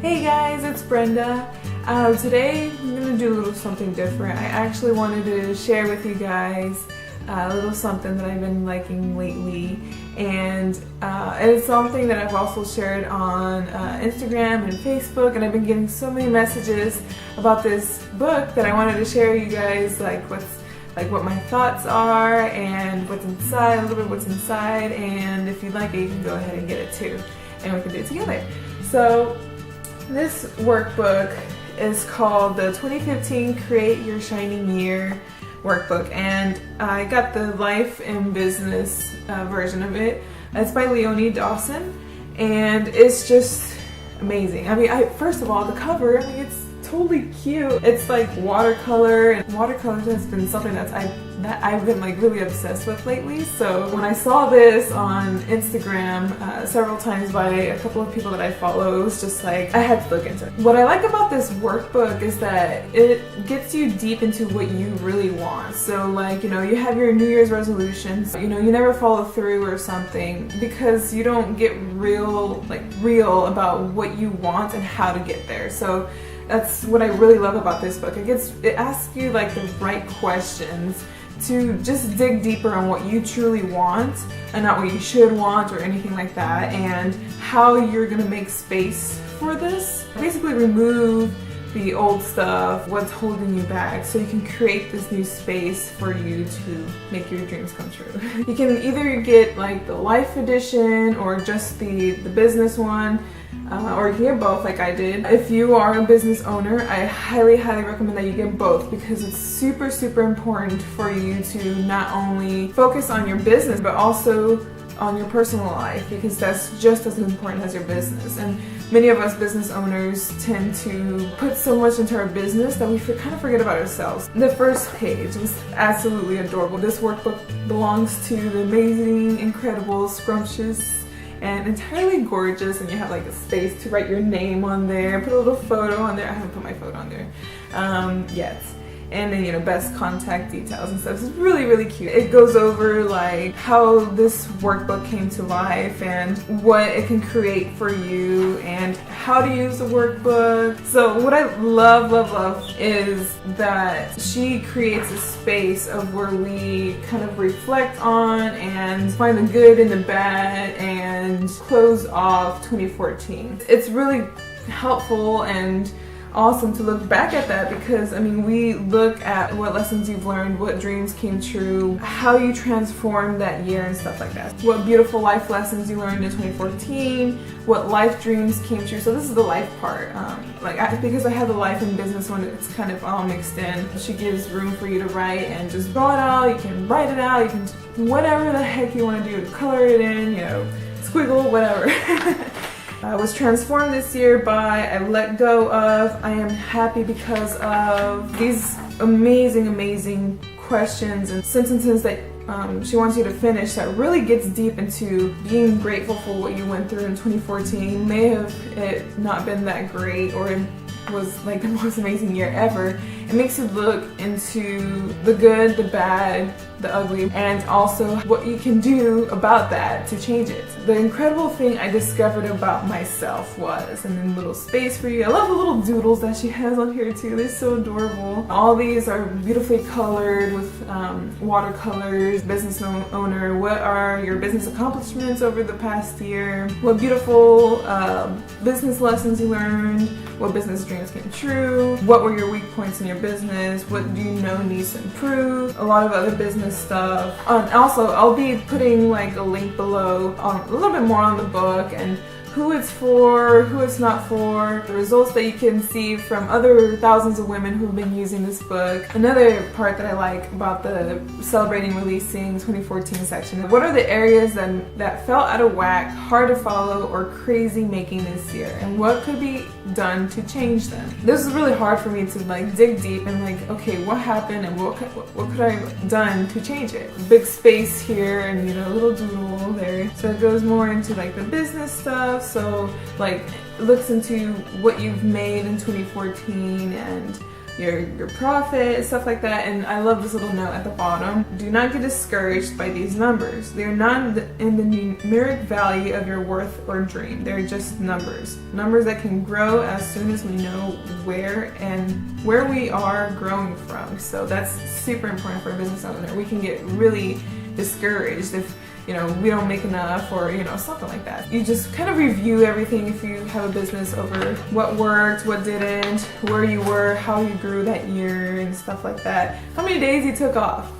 Hey guys, it's Brenda. Today I'm going to do a little something different. I actually wanted to share with you guys a little something that I've been liking lately, and it's something that I've also shared on Instagram and Facebook, and I've been getting so many messages about this book that I wanted to share you guys what my thoughts are and what's inside, a little bit what's inside, and if you'd like it, you can go ahead and get it too, and we can do it together. So this workbook is called the 2015 Create Your Shining Year Workbook, and I got the Life and Business version of it. It's by Leonie Dawson, and it's just amazing. I mean, first of all, the cover, it's totally cute. It's like watercolor, and watercolor has been something that I've been like really obsessed with lately. So when I saw this on Instagram several times by a couple of people that I follow, it was just like I had to look into it. What I like about this workbook is that it gets you deep into what you really want. So like, you have your New Year's resolutions, you never follow through or something because you don't get real about what you want and how to get there. So that's what I really love about this book. It asks you like the right questions to just dig deeper on what you truly want and not what you should want or anything like that, and how you're gonna make space for this. Basically remove the old stuff, what's holding you back, so you can create this new space for you to make your dreams come true. You can either get like the Life edition or just the business one, or you can get both like I did. If you are a business owner, I highly recommend that you get both, because it's super important for you to not only focus on your business but also on your personal life, because that's just as important as your business. And many of us business owners tend to put so much into our business that we kind of forget about ourselves. The first page was absolutely adorable. This workbook belongs to the amazing, incredible, scrumptious, and entirely gorgeous, and you have like a space to write your name on there, put a little photo on there. I haven't put my photo on there yet. And then, best contact details and stuff. It's really cute. It goes over like how this workbook came to life and what it can create for you and how to use the workbook. So what I love is that she creates a space of where we kind of reflect on and find the good and the bad and close off 2014. It's really helpful and awesome to look back at that, because we look at what lessons you've learned, what dreams came true, how you transformed that year and stuff like that. What beautiful life lessons you learned in 2014, what life dreams came true. So this is the life part. Because I have the life and business one, it's kind of all mixed in. She gives room for you to write and just draw it out. You can write it out. You can whatever the heck you want to do, color it in, squiggle, whatever. I was transformed this year by, I let go of, I am happy because of, these amazing questions and sentences that she wants you to finish that really gets deep into being grateful for what you went through in 2014. May have it not been that great, or it was like the most amazing year ever. It makes you look into the good, the bad, the ugly, and also what you can do about that to change it. The incredible thing I discovered about myself was, and then little space for you. I love the little doodles that she has on here too. They're so adorable. All these are beautifully colored with watercolors. Business owner, what are your business accomplishments over the past year? What beautiful business lessons you learned? What business dreams came true? What were your weak points in your business? What do you know needs to improve? A lot of other business stuff. Also, I'll be putting like a link below on a little bit more on the book and who it's for, who it's not for, the results that you can see from other thousands of women who've been using this book. Another part that I like about the Celebrating Releasing 2014 section, what are the areas that felt out of whack, hard to follow, or crazy making this year, and what could be done to change them? This is really hard for me to dig deep and okay, what happened and what could I have done to change it? Big space here and a little doodle there. So it goes more into the business stuff. So looks into what you've made in 2014 and your profit, stuff like that. And I love this little note at the bottom. Do not get discouraged by these numbers. They're not in the numeric value of your worth or dream. They're just numbers. Numbers that can grow as soon as we know where we are growing from. So that's super important for a business owner. We can get really discouraged if we don't make enough, or something like that. You just kind of review everything if you have a business over what worked, what didn't, where you were, how you grew that year, and stuff like that. How many days you took off.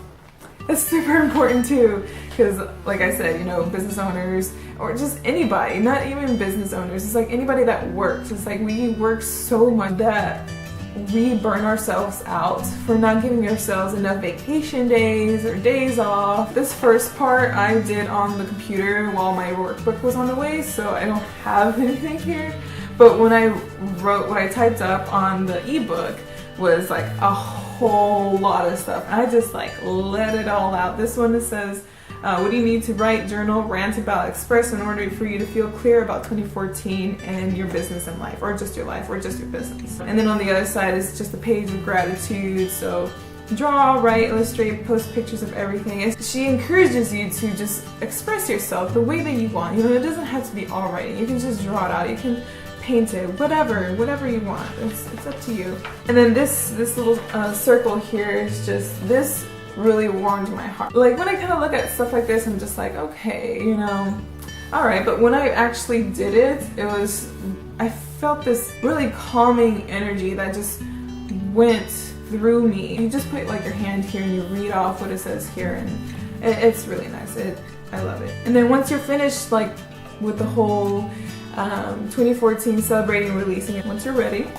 That's super important too, because like I said, business owners, or just anybody, not even business owners, it's like anybody that works. It's like we work so much that we burn ourselves out for not giving ourselves enough vacation days or days off. This first part I did on the computer while my workbook was on the way, so I don't have anything here. But when I wrote, what I typed up on the ebook was like a whole lot of stuff. I just like let it all out. This one, it says, what do you need to write, journal, rant about, express in order for you to feel clear about 2014 and your business and life, or just your life, or just your business. And then on the other side is just a page of gratitude. So draw, write, illustrate, post pictures of everything. And she encourages you to just express yourself the way that you want. It doesn't have to be all writing. You can just draw it out. You can paint it, whatever you want. It's up to you. And then this little circle here is just this. Really warmed my heart. Like when I kind of look at stuff like this, I'm just like, okay, alright. But when I actually did it, I felt this really calming energy that just went through me. You just put like your hand here and you read off what it says here, and it's really nice. I love it. And then once you're finished like with the whole 2014 celebrating and releasing it, once you're ready,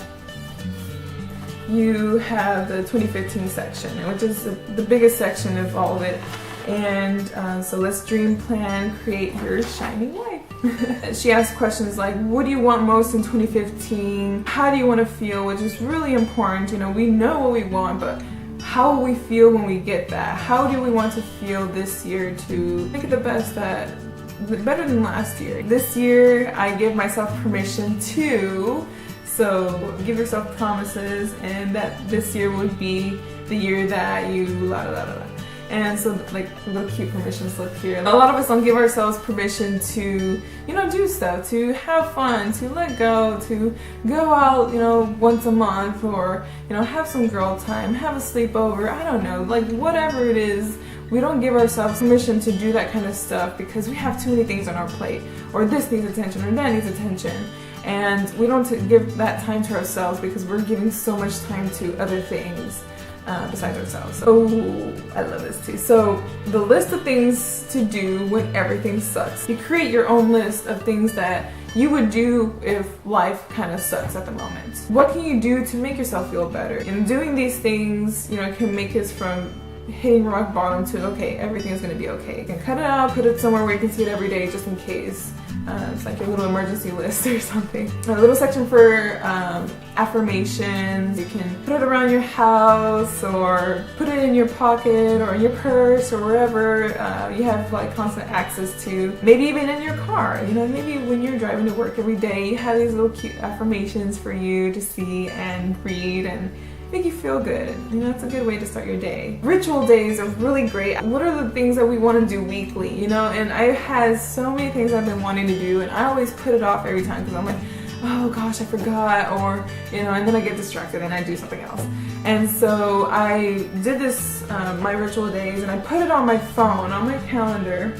you have the 2015 section, which is the biggest section of all of it. And so let's dream, plan, create your shining life. She asked questions like, what do you want most in 2015? How do you want to feel? Which is really important. We know what we want, but how will we feel when we get that? How do we want to feel this year to make it better than last year? This year, I give myself permission to. So give yourself promises, and that this year would be the year that you la la la la. And so like little cute permission slip here. A lot of us don't give ourselves permission to, do stuff, to have fun, to let go, to go out, once a month, or, have some girl time, have a sleepover, I don't know, like whatever it is. We don't give ourselves permission to do that kind of stuff because we have too many things on our plate, or this needs attention, or that needs attention. And we don't give that time to ourselves because we're giving so much time to other things besides ourselves. Oh, I love this too. So the list of things to do when everything sucks. You create your own list of things that you would do if life kind of sucks at the moment. What can you do to make yourself feel better? And doing these things, can make us from hitting rock bottom to, okay, everything is going to be okay. You can cut it out, put it somewhere where you can see it every day just in case. It's like a little emergency list or something. A little section for affirmations. You can put it around your house, or put it in your pocket, or in your purse, or wherever you have like constant access to. Maybe even in your car. Maybe when you're driving to work every day, you have these little cute affirmations for you to see and read and make you feel good. It's a good way to start your day. Ritual days are really great. What are the things that we want to do weekly, and I've had so many things I've been wanting to do, and I always put it off every time because I'm like, oh gosh, I forgot, or, and then I get distracted and I do something else. And so I did this, my ritual days, and I put it on my phone, on my calendar.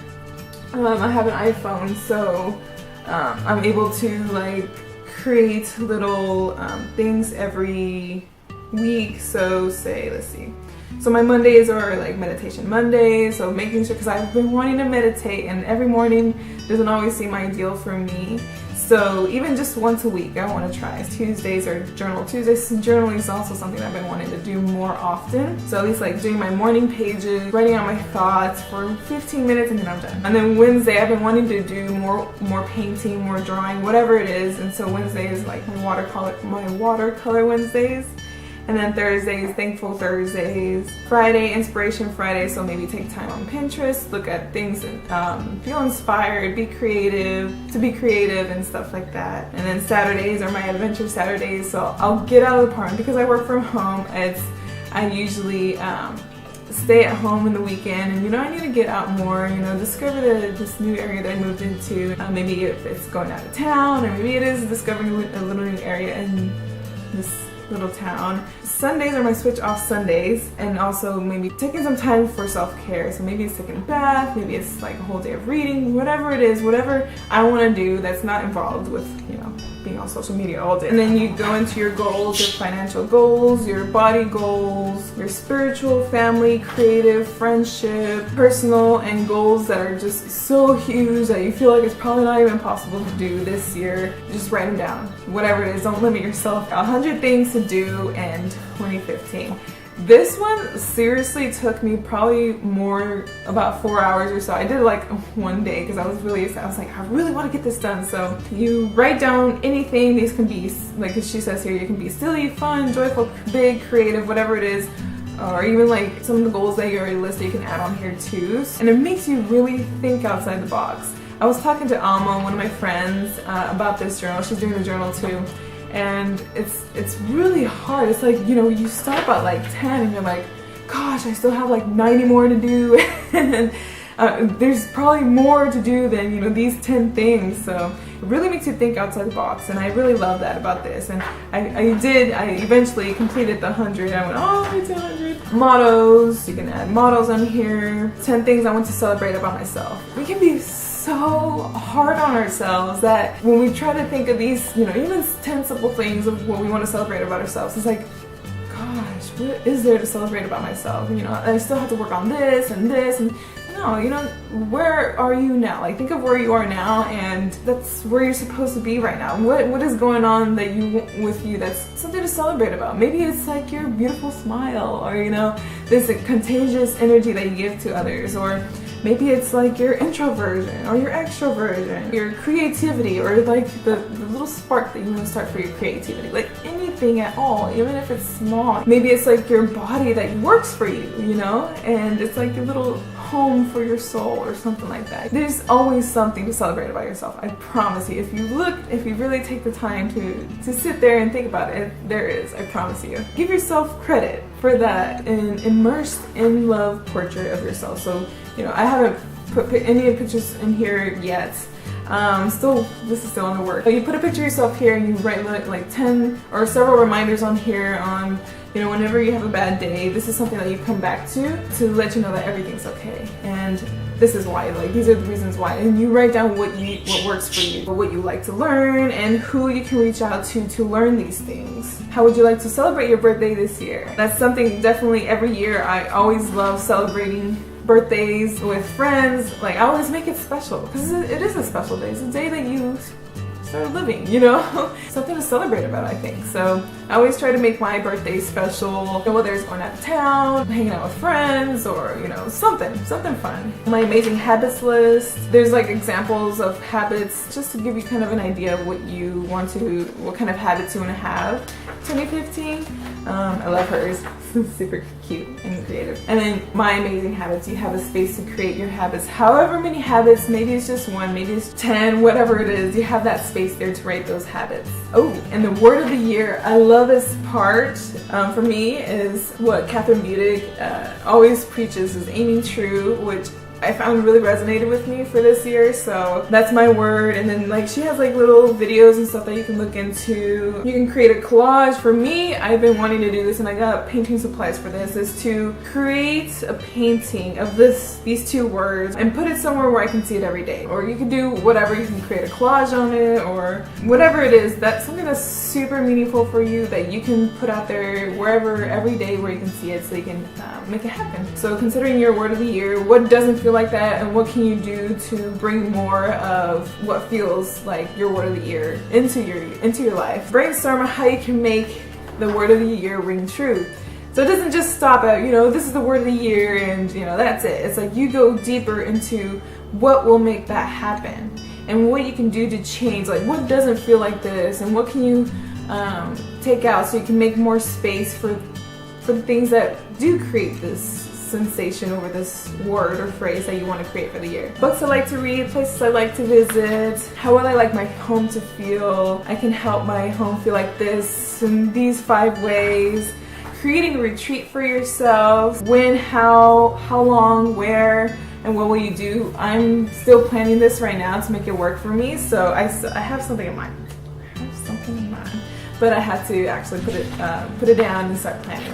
I have an iPhone, so I'm able to like create little things every week. So let's see. So my Mondays are like meditation Mondays, so making sure, because I've been wanting to meditate, and every morning doesn't always seem ideal for me. So even just once a week, I want to try. Tuesdays are journal Tuesdays. Journaling is also something I've been wanting to do more often. So at least like doing my morning pages, writing out my thoughts for 15 minutes, and then I'm done. And then Wednesday, I've been wanting to do more painting, more drawing, whatever it is. And so Wednesday is like my watercolor Wednesdays. And then Thursdays, Thankful Thursdays. Friday, Inspiration Friday, so maybe take time on Pinterest, look at things and feel inspired, be creative and stuff like that. And then Saturdays are my Adventure Saturdays, so I'll get out of the apartment because I work from home. I usually stay at home in the weekend, and I need to get out more, discover this new area that I moved into. Maybe if it's going out of town, or maybe it is discovering a little new area in this little town. Sundays are my switch off Sundays, and also maybe taking some time for self-care. So maybe it's taking a bath, maybe it's like a whole day of reading, whatever it is, whatever I want to do that's not involved with, being on social media all day. And then you go into your goals, your financial goals, your body goals, your spiritual, family, creative, friendship, personal, and goals that are just so huge that you feel like it's probably not even possible to do this year. Just write them down. Whatever it is, don't limit yourself. 100 things to do in 2015. This one seriously took me probably about 4 hours or so. I did it like one day because I was really excited. I was like, I really want to get this done. So you write down anything. These can be, like she says here, you can be silly, fun, joyful, big, creative, whatever it is. Or even like some of the goals that you already listed, you can add on here too. And it makes you really think outside the box. I was talking to Alma, one of my friends, about this journal. She's doing the journal too. And it's really hard. It's like, you stop at like 10 and you're like, gosh, I still have like 90 more to do. And there's probably more to do than, these 10 things. So it really makes you think outside the box. And I really love that about this. And I eventually completed the 100. I went all the way to 100. Mottos, you can add mottos on here. 10 things I want to celebrate about myself. We can be so hard on ourselves that when we try to think of these, even 10 simple things of what we want to celebrate about ourselves, it's like, gosh, what is there to celebrate about myself? I still have to work on this and this, and no, where are you now? Like, think of where you are now, and that's where you're supposed to be right now. What is going on that with you that's something to celebrate about? Maybe it's like your beautiful smile, or this contagious energy that you give to others, or maybe it's like your introversion or your extroversion, your creativity, or like the little spark that you want to start for your creativity. Like anything at all, even if it's small. Maybe it's like your body that works for you, and it's like your little home for your soul or something like that. There's always something to celebrate about yourself. I promise you. If you really take the time to sit there and think about it, there is, I promise you. Give yourself credit for that and immersed in love portrait of yourself. So, I haven't put any pictures in here yet. This is still in the work. So you put a picture of yourself here and you write like 10 or several reminders on here on, whenever you have a bad day, this is something that you come back to let you know that everything's okay. And this is why, like, these are the reasons why. And you write down what works for you, what you like to learn, and who you can reach out to learn these things. How would you like to celebrate your birthday this year? That's something definitely every year. I always love celebrating birthdays with friends. Like, I always make it special because it is a special day. It's a day that you started living, something to celebrate about, I think. So I always try to make my birthday special, whether it's going out of town, hanging out with friends, or something fun. My amazing habits list, there's like examples of habits just to give you kind of an idea of what kind of habits you want to have 2015. I love hers. Super cute and creative. And then my amazing habits, you have a space to create your habits. However many habits, maybe it's just one, maybe it's 10, whatever it is, you have that space there to write those habits. Oh, and the word of the year, I love this part. For me is what Catherine Budig always preaches, is aiming true, which I found really resonated with me for this year, so that's my word. And then like she has like little videos and stuff that you can look into. You can create a collage. For me, I've been wanting to do this, and I got painting supplies for this, is to create a painting of these two words and put it somewhere where I can see it every day. Or you can do whatever, you can create a collage on it, or whatever it is, that's something that's super meaningful for you that you can put out there wherever, every day, where you can see it, so you can make it happen. So considering your word of the year, what doesn't feel like that, and what can you do to bring more of what feels like your word of the year into your life? Brainstorm how you can make the word of the year ring true. So it doesn't just stop at, this is the word of the year and, that's it. It's like you go deeper into what will make that happen and what you can do to change, like what doesn't feel like this, and what can you take out so you can make more space for the things that do create this sensation over this word or phrase that you want to create for the year. Books I like to read, places I like to visit, how will I like my home to feel. I can help my home feel like this in these 5 ways. Creating a retreat for yourself. When, how long, where, and what will you do. I'm still planning this right now to make it work for me, so I have something in mind. But I had to actually put it down and start planning.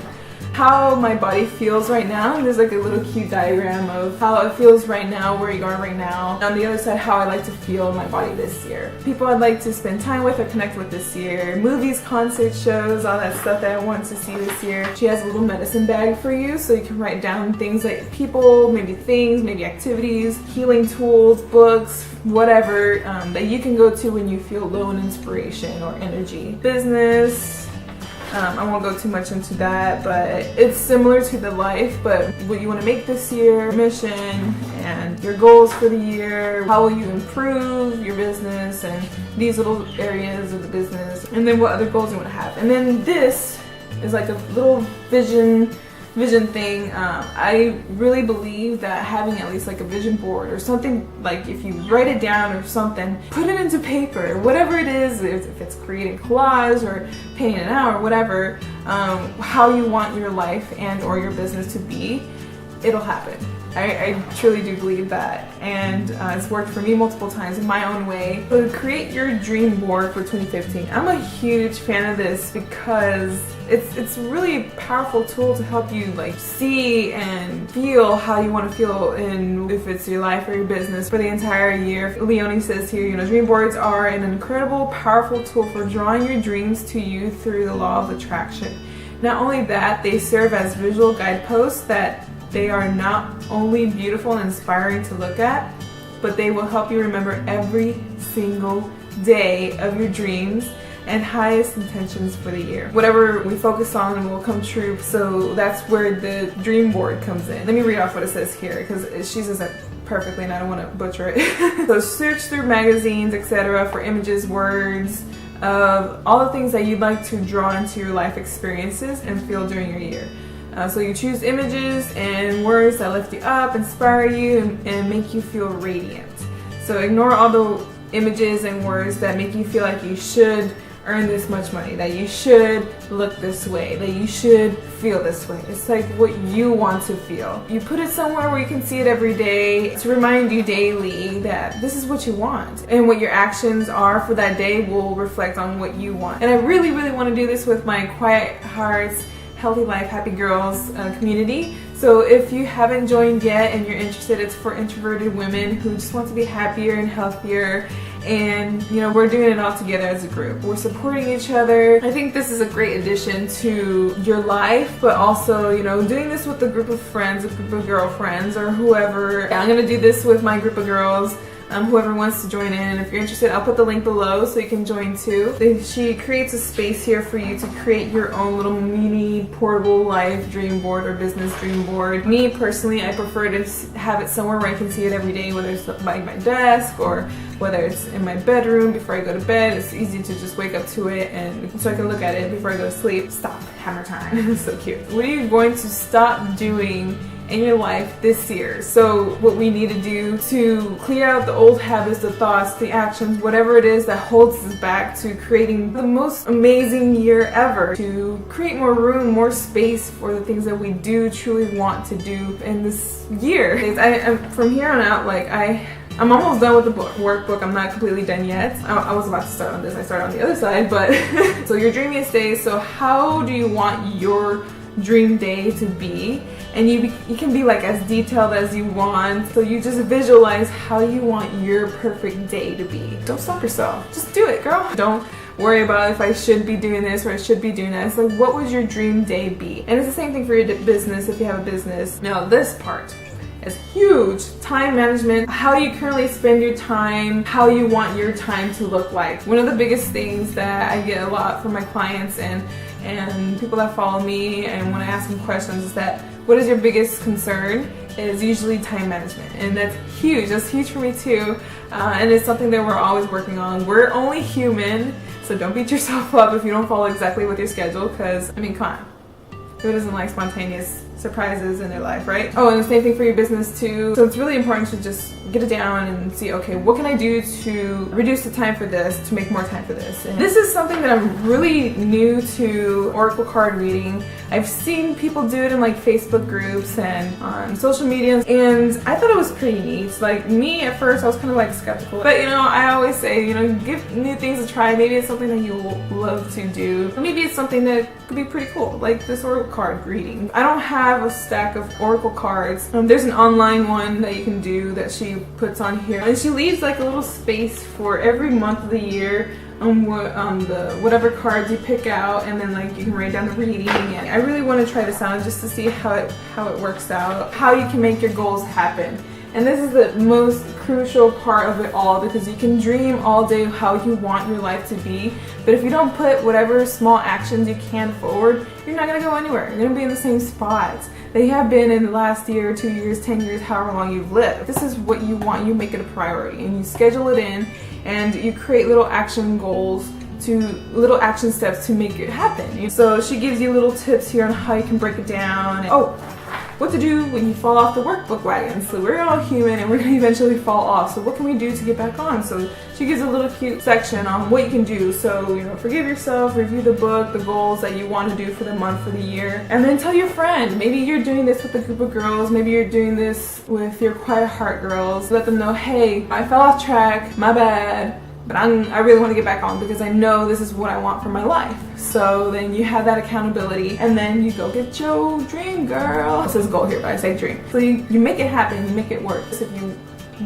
How my body feels right now. There's like a little cute diagram of how it feels right now, where you are right now. On the other side, how I like to feel in my body this year. People I'd like to spend time with or connect with this year. Movies, concerts, shows, all that stuff that I want to see this year. She has a little medicine bag for you, so you can write down things like people, maybe things, maybe activities, healing tools, books, whatever that you can go to when you feel low in inspiration or energy. Business. I won't go too much into that, but it's similar to the life, but what you want to make this year, mission, and your goals for the year, how will you improve your business, and these little areas of the business, and then what other goals you want to have. And then this is like a little vision thing. I really believe that having at least like a vision board or something, like if you write it down or something, put it into paper, whatever it is, if it's creating collage or painting it out or whatever, how you want your life and or your business to be, it'll happen. I truly do believe that, and it's worked for me multiple times in my own way. So create your dream board for 2015. I'm a huge fan of this because it's really a powerful tool to help you like see and feel how you want to feel in, if it's your life or your business, for the entire year. Leonie says here, dream boards are an incredible, powerful tool for drawing your dreams to you through the law of attraction. Not only that, they serve as visual guideposts that they are not only beautiful and inspiring to look at, but they will help you remember every single day of your dreams and highest intentions for the year. Whatever we focus on will come true, so that's where the dream board comes in. Let me read off what it says here, because she says it perfectly and I don't want to butcher it. So search through magazines, etc. for images, words, of all the things that you'd like to draw into your life experiences and feel during your year. So you choose images and words that lift you up, inspire you, and make you feel radiant. So ignore all the images and words that make you feel like you should earn this much money, that you should look this way, that you should feel this way. It's like what you want to feel. You put it somewhere where you can see it every day to remind you daily that this is what you want. And what your actions are for that day will reflect on what you want. And I really, really want to do this with my Quiet Hearts, Healthy Life, Happy Girls community. So if you haven't joined yet and you're interested, it's for introverted women who just want to be happier and healthier. And we're doing it all together as a group. We're supporting each other. I think this is a great addition to your life, but also, doing this with a group of friends, a group of girlfriends, or whoever. I'm gonna do this with my group of girls. Whoever wants to join in. If you're interested, I'll put the link below so you can join too. She creates a space here for you to create your own little mini portable life dream board or business dream board. Me personally, I prefer to have it somewhere where I can see it every day, whether it's by my desk or whether it's in my bedroom before I go to bed. It's easy to just wake up to it, and so I can look at it before I go to sleep. Stop, hammer time. It's so cute. What are you going to stop doing in your life this year? So what we need to do to clear out the old habits, the thoughts, the actions, whatever it is that holds us back to creating the most amazing year ever, to create more room, more space for the things that we do truly want to do in this year. From here on out, I'm almost done with the workbook. I'm not completely done yet. I was about to start on this. I started on the other side, but so your dreamiest day. So how do you want your dream day to be? And you can be as detailed as you want. So you just visualize how you want your perfect day to be. Don't stop yourself. Just do it, girl. Don't worry about if I should be doing this or I should be doing that. It's like, what would your dream day be? And it's the same thing for your business if you have a business. Now this part is huge. Time management, how you currently spend your time, how you want your time to look like. One of the biggest things that I get a lot from my clients and people that follow me, and when I ask them questions, is that what is your biggest concern? Is usually time management, and that's huge. That's huge for me too, and it's something that we're always working on. We're only human, So don't beat yourself up if you don't follow exactly with your schedule, because, I mean, come on. Who doesn't like spontaneous surprises in their life, right? Oh, and the same thing for your business too. So it's really important to just get it down and see, okay, what can I do to reduce the time for this, to make more time for this? And this is something that I'm really new to, oracle card reading. I've seen people do it in like Facebook groups and on social media, and I thought it was pretty neat. Like me at first, I was kind of like skeptical, but you know, I always say, you know, give new things a try. Maybe it's something that you love to do. Maybe it's something that could be pretty cool, like this oracle card reading. I don't have a stack of oracle cards. There's an online one that you can do that she puts on here, and she leaves like a little space for every month of the year on whatever cards you pick out, and then like you can write down the reading. And I really want to try this out just to see how it works out, how you can make your goals happen. And this is the most crucial part of it all, because you can dream all day how you want your life to be, but if you don't put whatever small actions you can forward, you're not going to go anywhere. You're going to be in the same spots that you have been in the last year, 2 years, 10 years, however long you've lived. If this is what you want, you make it a priority and you schedule it in, and you create little action goals, to little action steps to make it happen. So she gives you little tips here on how you can break it down. Oh, what to do when you fall off the workbook wagon. So we're all human and we're going to eventually fall off. So what can we do to get back on? So she gives a little cute section on what you can do. So, you know, forgive yourself, review the book, the goals that you want to do for the month, for the year, and then tell your friend. Maybe you're doing this with a group of girls. Maybe you're doing this with your quiet heart girls. Let them know, hey, I fell off track, my bad. But I really want to get back on because I know this is what I want for my life. So then you have that accountability, and then you go get your dream, girl. It says goal here, but I say dream. So you make it happen, you make it work. So if you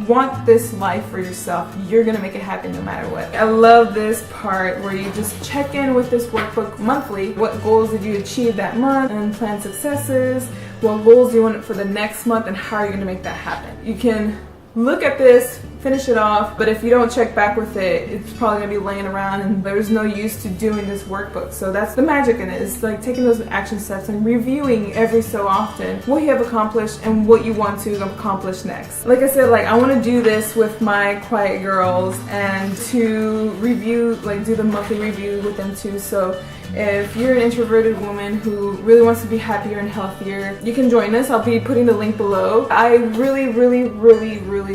want this life for yourself, you're gonna make it happen no matter what. I love this part where you just check in with this workbook monthly. What goals did you achieve that month, and plan successes? What goals do you want for the next month, and how are you gonna make that happen? You can look at this, finish it off, but if you don't check back with it, it's probably gonna be laying around and there's no use to doing this workbook. So that's the magic in it, is like taking those action steps and reviewing every so often what you have accomplished and what you want to accomplish next. Like I said, like I want to do this with my quiet girls and to review, like do the monthly review with them too. So if you're an introverted woman who really wants to be happier and healthier, you can join us. I'll be putting the link below. I really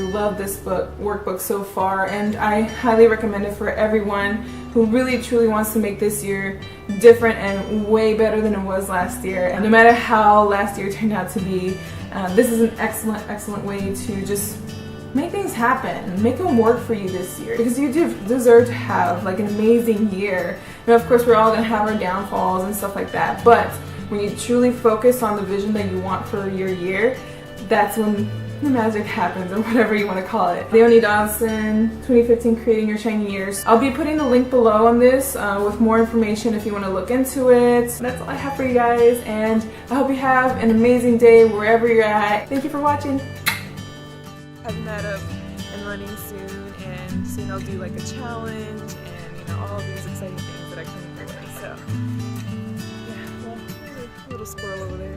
love this workbook so far, and I highly recommend it for everyone who really truly wants to make this year different and way better than it was last year. And no matter how last year turned out to be, this is an excellent way to just make things happen, make them work for you this year, because you do deserve to have like an amazing year. Now, of course, we're all gonna have our downfalls and stuff like that, but when you truly focus on the vision that you want for your year, that's when the magic happens, or whatever you want to call it. Leonie Dawson, 2015 Creating Your Shiny Years. I'll be putting the link below on this with more information if you want to look into it. That's all I have for you guys, and I hope you have an amazing day wherever you're at. Thank you for watching. Having that up and running soon, and soon I'll do like a challenge and, you know, all of these exciting things that I come your way. So yeah, well, there's a little squirrel over there.